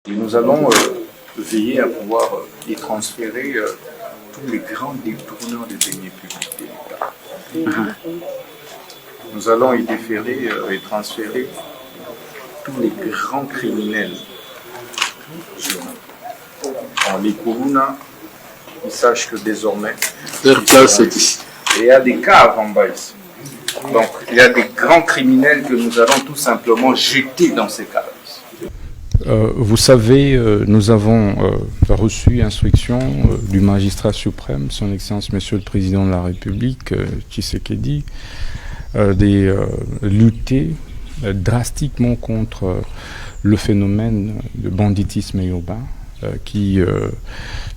Et nous allons veiller à pouvoir y transférer tous les grands détourneurs des deniers publics de l'État. Nous allons y déférer et transférer tous les grands criminels. Les Koulouna, ils sachent que désormais, leur place est ici. Et il y a des caves en bas ici. Donc il y a des grands criminels que nous allons tout simplement jeter dans ces caves. Vous savez, nous avons reçu instruction du magistrat suprême, son Excellence Monsieur le Président de la République, Tshisekedi, de lutter drastiquement contre le phénomène de banditisme urbain qui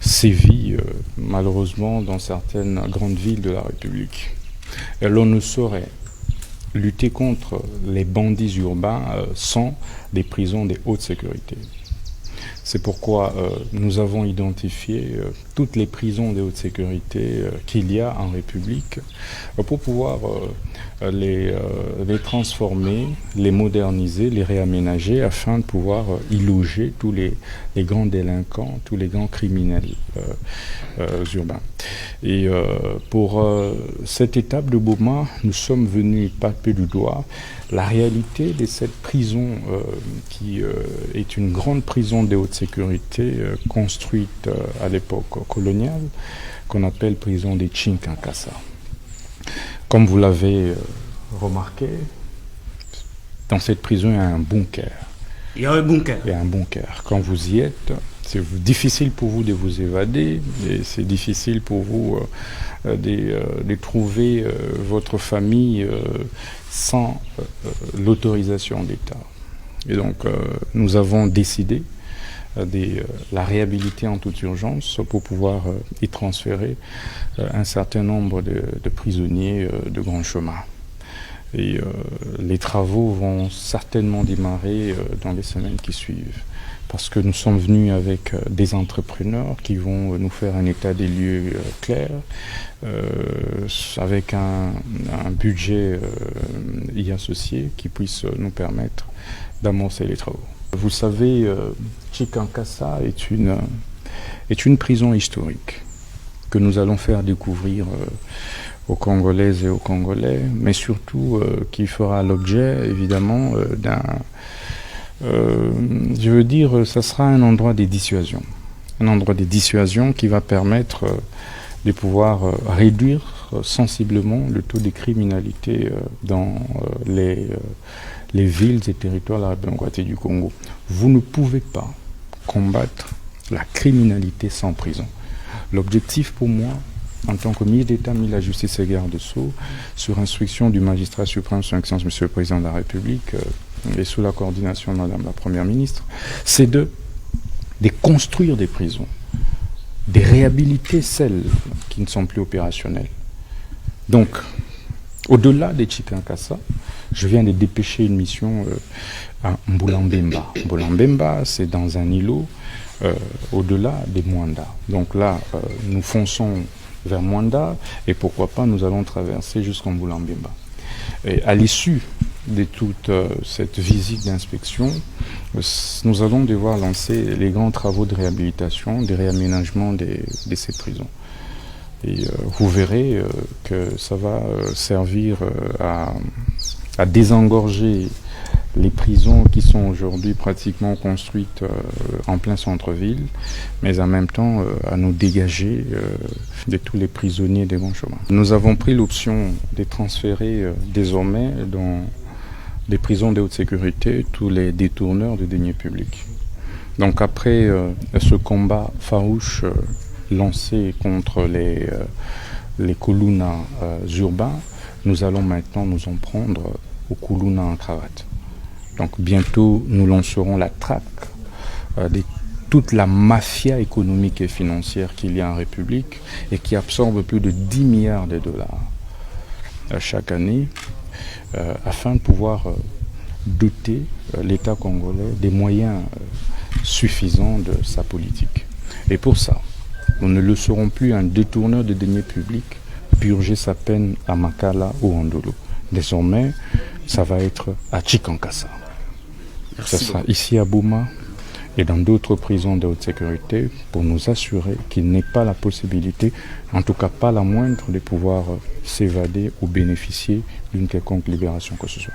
sévit malheureusement dans certaines grandes villes de la République. Et l'on ne saurait lutter contre les bandits urbains sans des prisons de haute sécurité. C'est pourquoi nous avons identifié toutes les prisons de haute sécurité qu'il y a en République pour pouvoir les transformer, les moderniser, les réaménager afin de pouvoir y loger tous les grands délinquants, tous les grands criminels urbains. Et pour cette étape de Boma, nous sommes venus palper du doigt la réalité de cette prison qui est une grande prison de haute sécurité construite à l'époque coloniale, qu'on appelle prison de Tshinkakassa. Comme vous l'avez remarqué, dans cette prison, il y a un bunker. Il y a un bunker. Il y a un bunker. Quand vous y êtes, c'est difficile pour vous de vous évader et c'est difficile pour vous de trouver votre famille sans l'autorisation d'État. Et donc, nous avons décidé de la réhabiliter en toute urgence pour pouvoir y transférer un certain nombre de prisonniers de grand chemin. Et les travaux vont certainement démarrer dans les semaines qui suivent. Parce que nous sommes venus avec des entrepreneurs qui vont nous faire un état des lieux clair, avec un budget y associé qui puisse nous permettre d'amorcer les travaux. Vous savez, Tshinkakassa est une prison historique que nous allons faire découvrir aux Congolaises et aux Congolais, mais surtout qui fera l'objet évidemment d'un... je veux dire, ça sera un endroit de dissuasion. Un endroit de dissuasion qui va permettre de pouvoir réduire sensiblement le taux de criminalité dans les villes et territoires de la République du Congo. Vous ne pouvez pas combattre la criminalité sans prison. L'objectif pour moi, en tant que ministre d'État, ministre de la Justice et garde-sceaux, sur instruction du magistrat suprême, son Excellence Monsieur le Président de la République, et sous la coordination de Madame la Première ministre, c'est de construire des prisons, de réhabiliter celles qui ne sont plus opérationnelles. Donc, au-delà des Tshinkakassa, je viens de dépêcher une mission à Mbulambemba. Mbulambemba, c'est dans un îlot au-delà des Mwanda. Donc là, nous fonçons vers Mwanda et pourquoi pas nous allons traverser jusqu'en Mbulambemba. Et à l'issue de toute cette visite d'inspection, nous allons devoir lancer les grands travaux de réhabilitation, de réaménagement de ces prisons. Et vous verrez que ça va servir à désengorger les prisons qui sont aujourd'hui pratiquement construites en plein centre-ville, mais en même temps à nous dégager de tous les prisonniers des grands chemins. Nous avons pris l'option de transférer désormais dans des prisons de haute sécurité tous les détourneurs de deniers publics. Donc après ce combat farouche lancé contre les Koulouna urbains, nous allons maintenant nous en prendre aux Koulouna en cravate. Donc bientôt nous lancerons la traque de toute la mafia économique et financière qu'il y a en République et qui absorbe plus de 10 milliards de dollars chaque année afin de pouvoir doter l'État congolais des moyens suffisants de sa politique. Et pour ça, nous ne le serons plus un détourneur de deniers publics purger sa peine à Makala ou à Ndolo. Désormais, ça va être à Tshinkakassa. Ça sera ici à Boma et dans d'autres prisons de haute sécurité pour nous assurer qu'il n'ait pas la possibilité, en tout cas pas la moindre, de pouvoir s'évader ou bénéficier d'une quelconque libération que ce soit.